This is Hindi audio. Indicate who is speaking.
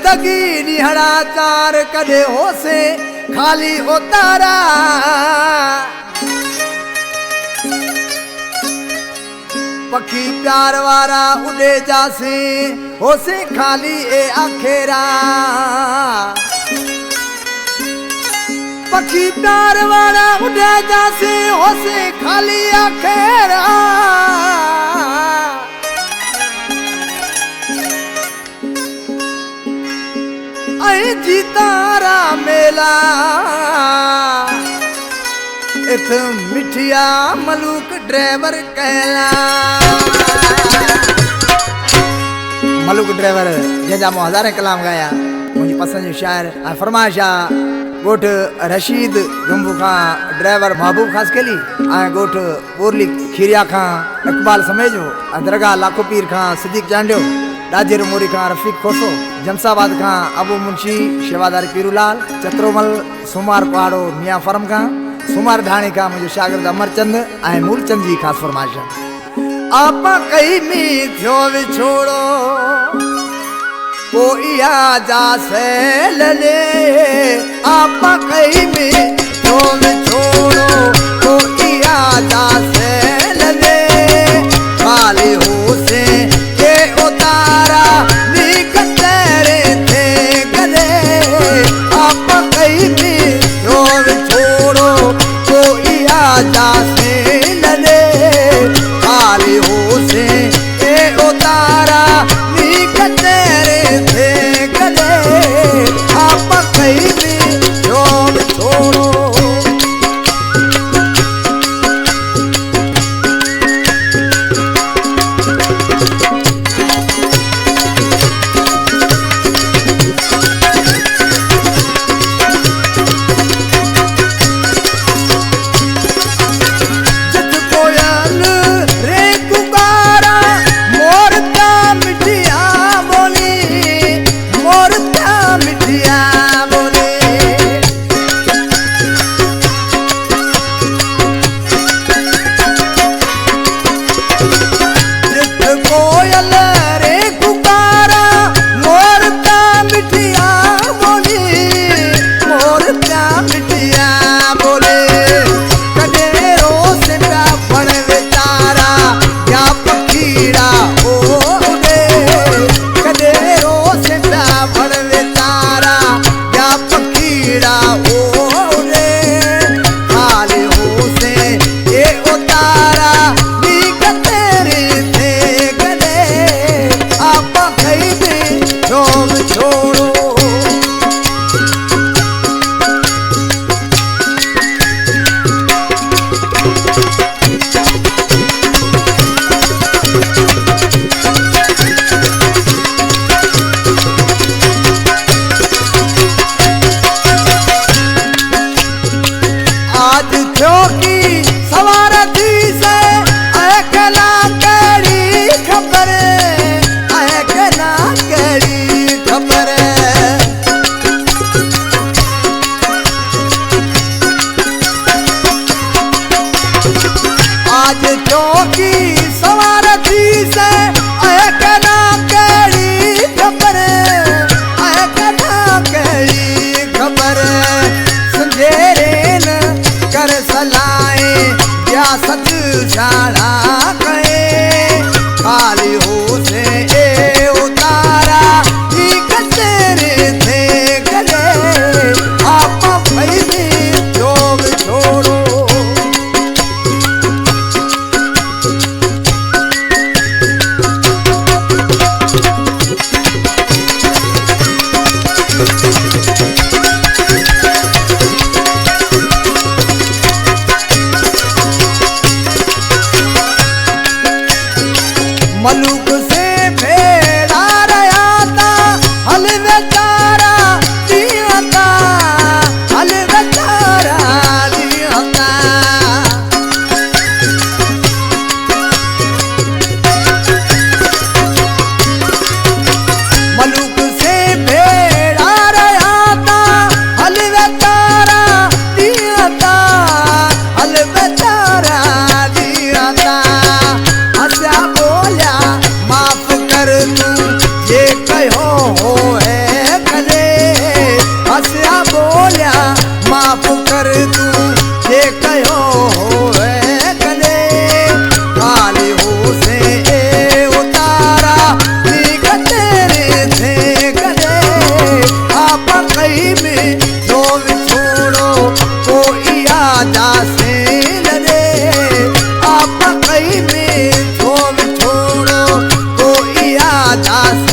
Speaker 1: जिंदगी निहड़ा चार कदे हो से खाली उतारा पखी प्यार वारा उड़े जासे हो से खाली ए आखेरा पखी प्यार वाला उड़े जासे हो से खाली आखेरा आई जीतारा मेला इत मिठिया मलूक ड्राइवर कहला मलूक ड्राइवर जैसा मो हज़ारे कलाम गाया मुझी पसंद जो शायर फरमाइश गोठ रशीद गंबू खां ड्राइवर महबूब खास केली गोठ बोरली खीरिया खां इकबाल समेजो दरगाह लाखो पीर खां सिद्दीक चांडियो डाजेर मोरी खां रफीक खोसो जमसाबाद खां अबू मुंशी शेवादार पीरूलाल चत्रोमल सुमार पहाड़ो मियाँ फरम खां सुमार ढाणी का मुझे शागिर्द अमरचंद ऐं मूलचंद जी खास फरमाइश आपा कई मी थियो विछोड़ो कोई आजा से ले आपा कई मी थियो विछोड़ो कोई आजा से ले खाली हो से के उतारा निकटरे थे गले आपा कई मी थियो विछोड़ो कोई आजा से लले खाली हो से ए उतारा निकटरे थे गले आप कहीं भी जोड़ छोड़ो मलूक से भेड़ा रहा था हल बेचारा दिया था हल बेचारा दिया था मलूक से भेड़ा रहा था हल बेचारा दिया था हल बेचारा दिया था हंसा बोला दास